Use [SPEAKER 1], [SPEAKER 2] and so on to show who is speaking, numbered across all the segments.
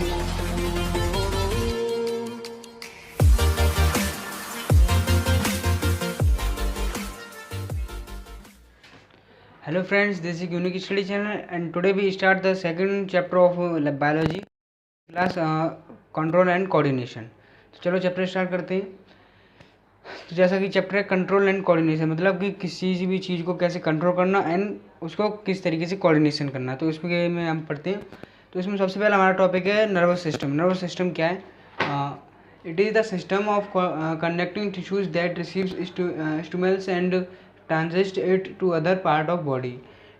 [SPEAKER 1] Hello friends, this is Unique Study Channel and today we start the second chapter of biology class control and coordination। तो चलो chapter start करते हैं। तो जैसा कि chapter है कंट्रोल एंड कोऑर्डिनेशन, मतलब कि किसी भी चीज़ को कैसे कंट्रोल करना एंड उसको किस तरीके से कोऑर्डिनेशन करना। तो इसमें में हम पढ़ते हैं। तो इसमें सबसे पहला हमारा टॉपिक है नर्वस सिस्टम। नर्वस सिस्टम क्या है? It is the system of connecting tissues that receives stimulus and transits it to other part of body.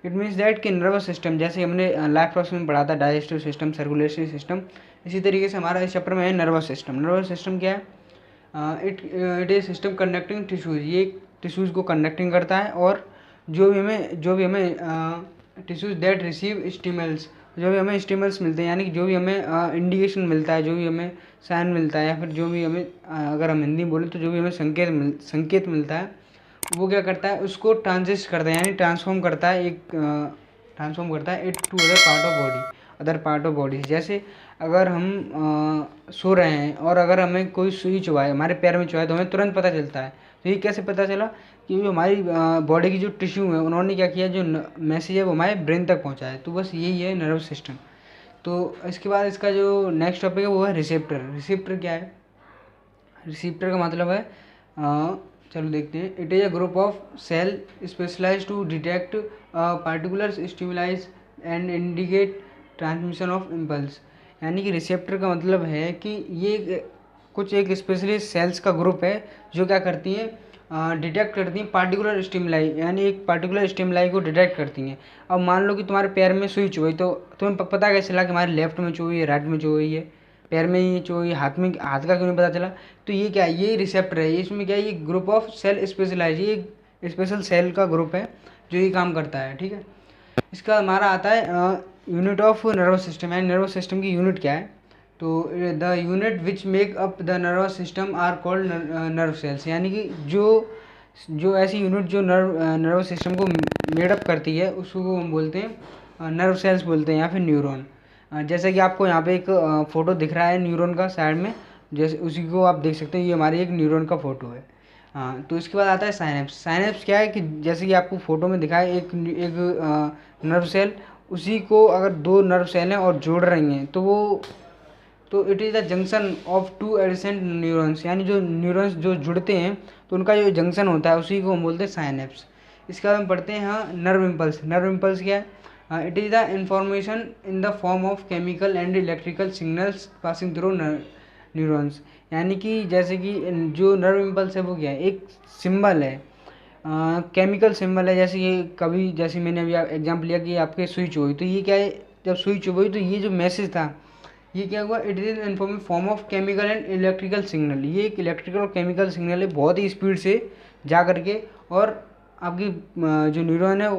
[SPEAKER 1] It means that कि नर्वस सिस्टम, जैसे हमने लाइफ प्रोसेस में पढ़ा था डाइजेस्टिव सिस्टम, सर्कुलेटरी सिस्टम, इसी तरीके से हमारा इस चैप्टर में है नर्वस सिस्टम। नर्वस सिस्टम क्या है? It is system connecting tissues, ये टिश्यूज को कनेक्टिंग करता है और जो भी हमें टिश्यूज दैट रिसीव स्टिमुलस, जो भी हमें स्टिमुलस मिलते हैं, यानी कि जो भी हमें इंडिकेशन मिलता है, जो भी हमें साइन मिलता है, या फिर जो भी हमें अगर हम हिंदी बोलें तो जो भी हमें संकेत मिलता है, वो क्या करता है? उसको ट्रांजिस्ट करता है, यानी ट्रांसफॉर्म करता है it to other part of body. जैसे अगर हम सो रहे हैं और अगर हमें कोई सुई चुभाए, हमारे पैर में चुभाए, तो हमें तुरंत पता चलता है। तो ये कैसे पता चला? कि जो हमारी बॉडी की जो टिश्यू है, उन्होंने क्या किया, जो मैसेज है वो हमारे ब्रेन तक पहुँचाया। तो बस यही है नर्वस सिस्टम। तो इसके बाद इसका जो नेक्स्ट टॉपिक है वो है रिसेप्टर। रिसेप्टर क्या है? रिसेप्टर का मतलब है चलो देखते हैं। It is a group of cell specialise to detect particular stimulize and indicate transmission of impulse. यानी कि रिसेप्टर का मतलब है कि ये कुछ एक स्पेशलिस्ट सेल्स का ग्रुप है जो क्या करती हैं, डिटेक्ट करती हैं पार्टिकुलर स्टिमुलाई, यानी एक पार्टिकुलर स्टिमुलाई को डिटेक्ट करती हैं। अब मान लो कि तुम्हारे पैर में सुई चुभी, तो तुम्हें पता कैसे चला कि हमारे लेफ्ट में चुभी है, राइट में चुभी है, पैर में ही चुभी, हाथ का क्यों नहीं पता चला? तो ये क्या है? ये रिसेप्टर है। इसमें क्या है? ये ग्रुप ऑफ सेल स्पेशलाइज, ये एक स्पेशल सेल का ग्रुप है जो ये काम करता है। ठीक है। इसका हमारा आता है यूनिट ऑफ नर्वस सिस्टम। यानी नर्वस सिस्टम की यूनिट क्या है? तो the unit which make up the nervous system are called nerve cells. यानी कि जो ऐसी यूनिट जो नर्वस सिस्टम को मेडअप करती है, उसको हम बोलते हैं नर्व सेल्स बोलते हैं, या फिर न्यूरॉन। जैसे कि आपको यहाँ पे एक फ़ोटो दिख रहा है न्यूरॉन का साइड में, जैसे उसी को आप देख सकते हैं, ये हमारी एक न्यूरॉन का फ़ोटो है। हाँ, तो इसके बाद आता है साइनेप्स। साइनेप्स क्या है? कि जैसे कि आपको फोटो में दिखा है एक नर्व सेल, उसी को अगर दो नर्व सेल हैं और जोड़ रही हैं, तो it is the junction of two adjacent neurons. यानी जो न्यूरॉन्स जो जुड़ते हैं, तो उनका जो जंक्शन होता है उसी को हम बोलते हैं साइनेप्स। इसके बाद हम पढ़ते हैं हाँ नर्व इम्पल्स। नर्व इम्पल्स क्या है? It is the information in the form of chemical and electrical signals passing through neurons. यानी कि जैसे कि जो नर्व इम्पल्स है वो क्या है? एक सिंबल है, केमिकल सिंबल है। जैसे ये कभी, जैसे मैंने अभी एग्जाम्पल लिया कि आपके सुई चुभी, तो ये क्या है? जब सुई चुभी तो ये जो मैसेज था, ये क्या हुआ? It is in form of chemical and electrical signal. ये एक इलेक्ट्रिकल और केमिकल सिग्नल है, बहुत ही स्पीड से जा करके, और आपकी जो न्यूरॉन है,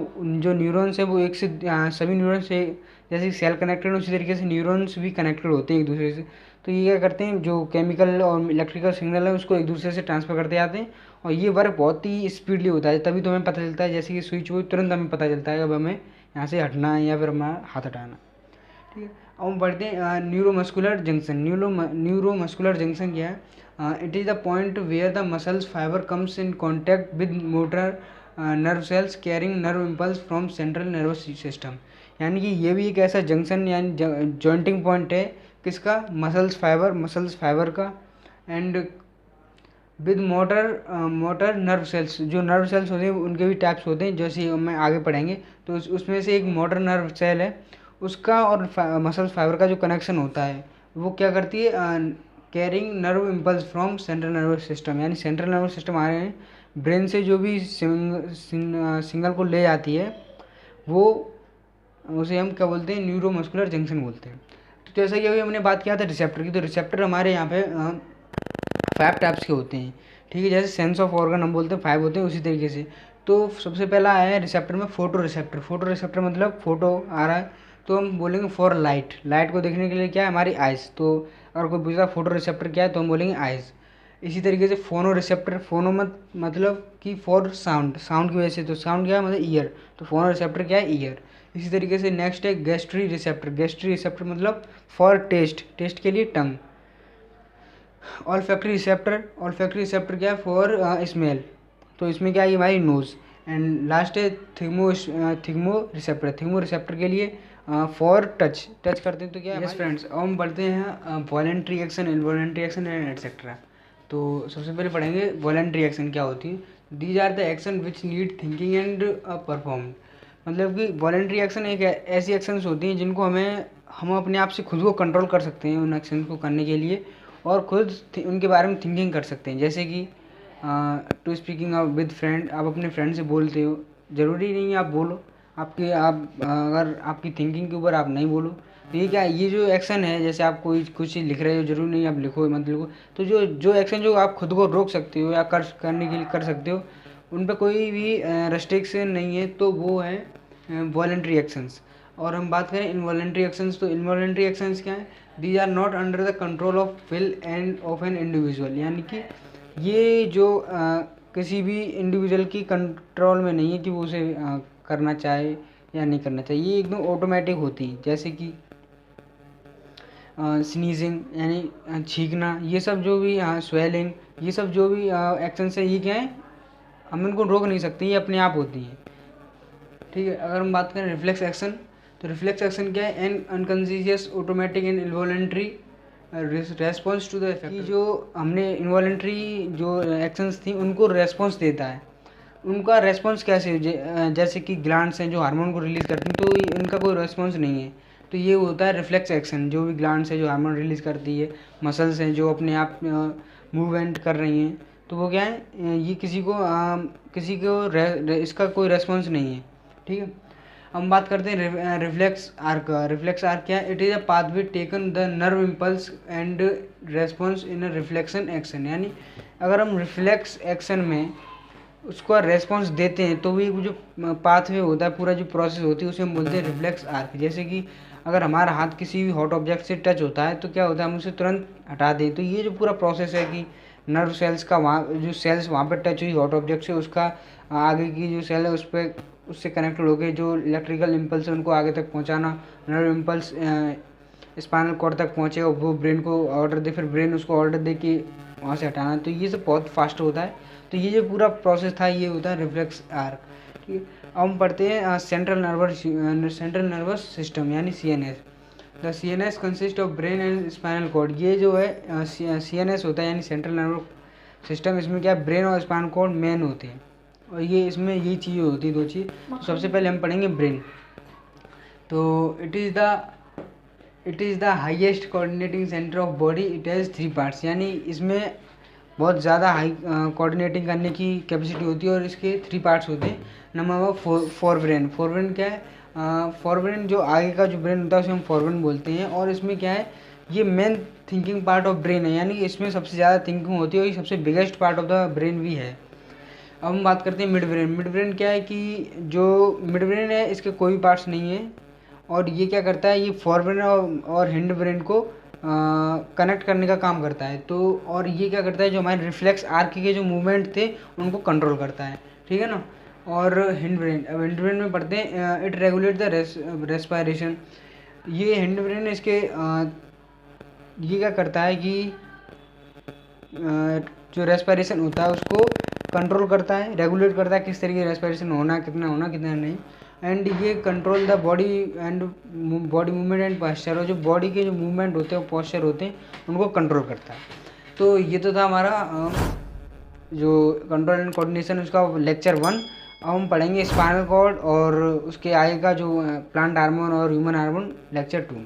[SPEAKER 1] जो न्यूरॉन्स है वो एक से सभी न्यूरॉन से, जैसे सेल कनेक्टेड उसी तरीके से न्यूरॉन्स भी कनेक्टेड होते हैं एक दूसरे से। तो ये क्या करते हैं, जो केमिकल और इलेक्ट्रिकल सिग्नल है उसको एक दूसरे से ट्रांसफ़र करते जाते हैं, और ये वर्क बहुत ही स्पीडली होता है। तभी तो हमें पता चलता है, जैसे कि स्विच हो तुरंत हमें पता चलता है कि अब हमें यहाँ से हटना है या फिर हमारा हाथ हटाना। ठीक है। अब हम पढ़ते हैं न्यूरोमस्कुलर जंक्शन। न्यूरोमस्कुलर जंक्शन क्या है? It is the point where the muscles fibre comes in contact with motor nerve cells carrying nerve impulse from central nervous system. यानी कि ये भी एक ऐसा जंक्शन यानी जॉइंटिंग पॉइंट है, किसका? मसल्स फाइबर का, and with motor nerve sales. जो नर्व सेल्स होते हैं उनके भी टाइप्स होते हैं, जैसे हम आगे पढ़ेंगे। तो उसमें से एक मोटर नर्व सेल है, उसका और मसल्स फाइबर का जो कनेक्शन होता है, वो क्या करती है? Carrying nerve impulse from central nervous system. यानी सेंट्रल नर्वस सिस्टम आ रहे हैं, ब्रेन से जो भी सिग्नल को ले जाती है, वो उसे हम क्या बोलते हैं? न्यूरोमस्कुलर जंक्शन बोलते हैं। तो जैसा कि अभी हमने बात किया था रिसेप्टर की, तो रिसेप्टर हमारे यहाँ पे 5 टाइप्स के होते हैं। ठीक है। जैसे सेंस ऑफ ऑर्गन हम बोलते हैं 5 होते हैं, उसी तरीके से। तो सबसे पहला आया है रिसेप्टर में फोटो रिसेप्टर। फोटो रिसेप्टर मतलब फोटो आ रहा है, तो हम बोलेंगे फॉर लाइट। लाइट को देखने के लिए क्या है? हमारी आइज़। तो अगर कोई पूछता फोटो रिसेप्टर क्या है, तो हम बोलेंगे आइज़। इसी तरीके से फोनो रिसेप्टर, फोनो मतलब कि फॉर साउंड, साउंड की वजह से, तो साउंड क्या है? मतलब ईयर। तो फोनो रिसेप्टर क्या है? ईयर। इसी तरीके से नेक्स्ट है गैस्ट्री रिसेप्टर। गैस्ट्री रिसेप्टर मतलब फॉर टेस्ट, टेस्ट के लिए टंग। ऑल्फैक्टरी रिसेप्टर, ऑल्फैक्टरी रिसेप्टर क्या है? फॉर स्मेल, तो इसमें क्या है? हमारी नोज़। एंड लास्ट है थिग्मो रिसेप्टर। थिग्मो रिसेप्टर के लिए फॉर टच, टच करते हैं तो क्या है? यस फ्रेंड्स, अब हम पढ़ते हैं voluntary action, involuntary action and etcetera. तो सबसे पहले पढ़ेंगे वॉलेंट्री एक्शन क्या होती है। These are the action which need thinking and perform. मतलब कि वॉलेंट्री एक्शन एक ऐसी एक्शंस होती हैं जिनको हम अपने आप से खुद को कंट्रोल कर सकते हैं उन एक्शन को करने के लिए, और खुद उनके बारे में थिंकिंग कर सकते हैं। जैसे कि टू स्पीकिंग विद फ्रेंड, आप अपने फ्रेंड से बोलते हो, ज़रूरी नहीं है आप बोलो, अगर आपकी थिंकिंग के ऊपर आप नहीं बोलो तो ये क्या, ये जो एक्शन है, जैसे आप कोई कुछ चीज़ लिख रहे हो, ज़रूरी नहीं आप लिखो मत लिखो, तो जो एक्शन जो आप खुद को रोक सकते हो या करने के लिए कर सकते हो, उन पर कोई भी रेस्ट्रिक्शन नहीं है, तो वो है वॉलेंट्री एक्शंस। और हम बात करें इनवॉलेंट्री एक्शंस, तो इनवॉलेंट्री एक्शंस क्या है? These are not under the control of will and of an individual. यानी कि ये जो किसी भी इंडिविजुअल की कंट्रोल में नहीं है कि वो उसे करना चाहे या नहीं करना चाहिए, ये एकदम ऑटोमेटिक होती है। जैसे कि स्नीजिंग यानी छींकना, ये सब जो भी स्वेलिंग, ये सब जो भी एक्शंस है, ये क्या है? हम इनको रोक नहीं सकते, ये अपने आप होती हैं। ठीक है। अगर हम बात करें रिफ्लेक्स एक्शन, तो रिफ्लेक्स एक्शन क्या है? An unconscious automatic and involuntary response to the effect. जो हमने इन्वॉलेंट्री जो एक्शंस थी उनको रेस्पॉन्स देता है। उनका रेस्पॉन्स कैसे? जैसे कि ग्लैंड्स हैं जो हार्मोन को रिलीज़ करती हैं, तो इनका कोई रेस्पॉन्स नहीं है, तो ये होता है रिफ्लेक्स एक्शन। जो भी ग्लैंड्स है जो हार्मोन रिलीज़ करती है, मसल्स हैं जो अपने आप मूवमेंट कर रही हैं, तो वो क्या है? ये किसी को इसका कोई रेस्पॉन्स नहीं है। ठीक है। हम बात करते हैं रिफ्लेक्स आर्क का। रिफ्लेक्स आर्क क्या है? It is a pathway taken the nerve impulse and response in a reflection action. यानी अगर हम रिफ्लेक्स एक्शन में उसका रेस्पॉन्स देते हैं तो भी जो पाथवे होता है, पूरा जो प्रोसेस होती है, उसे हम बोलते हैं रिफ्लेक्स आर्क। जैसे कि अगर हमारा हाथ किसी भी हॉट ऑब्जेक्ट से टच होता है तो क्या होता है? हम उसे तुरंत हटा दें, तो ये जो पूरा प्रोसेस है कि नर्व सेल्स का वहाँ जो सेल्स वहाँ पर टच हुई हॉट ऑब्जेक्ट से, उसका आगे की जो सेल है उस पर उससे कनेक्टेड हो गए, जो इलेक्ट्रिकल इम्पल्स है उनको आगे तक पहुँचाना, नर्व इम्पल्स स्पाइनल कॉर्ड तक पहुँचे और वो ब्रेन को ऑर्डर दे, फिर ब्रेन उसको ऑर्डर दे कि वहाँ से हटाना, तो ये सब बहुत फास्ट होता है। तो ये जो पूरा प्रोसेस था ये होता है रिफ्लेक्स आर्क। ठीक है। अब हम पढ़ते हैं सेंट्रल नर्वस सिस्टम यानी CNS। The CNS consist of brain and spinal cord. ये जो है CNS होता है यानी सेंट्रल नर्वस सिस्टम। इसमें क्या है? ब्रेन और स्पाइनल कॉर्ड मेन होते हैं, और ये इसमें यही चीज़ें होती है, दो चीज़। तो सबसे पहले हम पढ़ेंगे ब्रेन। तो it is the highest coordinating centre of body. It has 3 parts. यानी इसमें बहुत ज़्यादा हाई कोऑर्डिनेटिंग करने की कैपेसिटी होती है, और इसके 3 पार्ट्स होते हैं। Number 1 forebrain. फोरब्रेन क्या है? फोरब्रेन जो आगे का जो ब्रेन होता है उसे हम फोरब्रेन बोलते हैं, और इसमें क्या है? ये main thinking part of brain है, यानी इसमें सबसे ज़्यादा थिंकिंग होती है, और ये सबसे biggest part of the brain भी है। अब हम बात करते हैं मिड ब्रेन। मिड ब्रेन क्या है कि जो मिड ब्रेन है इसके कोई पार्ट्स नहीं है, और ये क्या करता है? ये फोरब्रेन और हिंड ब्रेन को कनेक्ट करने का काम करता है। तो और ये क्या करता है? जो हमारे रिफ्लेक्स आर्क के जो मूवमेंट थे उनको कंट्रोल करता है। ठीक है ना। और हिंड ब्रेन में पढ़ते हैं इट रेगुलेट द रेस्पायरेशन। ये हिंड ब्रेन इसके ये क्या करता है कि जो रेस्पायरेशन होता है उसको कंट्रोल करता है, रेगुलेट करता है, किस तरीके रेस्पायरेशन होना, कितना नहीं। एंड ये control the body and body movement and posture, और जो बॉडी के जो मूवमेंट होते हैं, पोस्चर होते हैं, उनको कंट्रोल करता है। तो ये तो था हमारा जो कंट्रोल एंड कोऑर्डिनेशन उसका लेक्चर 1। अब हम पढ़ेंगे स्पाइनल कॉर्ड और उसके आगे का जो प्लांट हार्मोन और ह्यूमन हार्मोन, लेक्चर 2।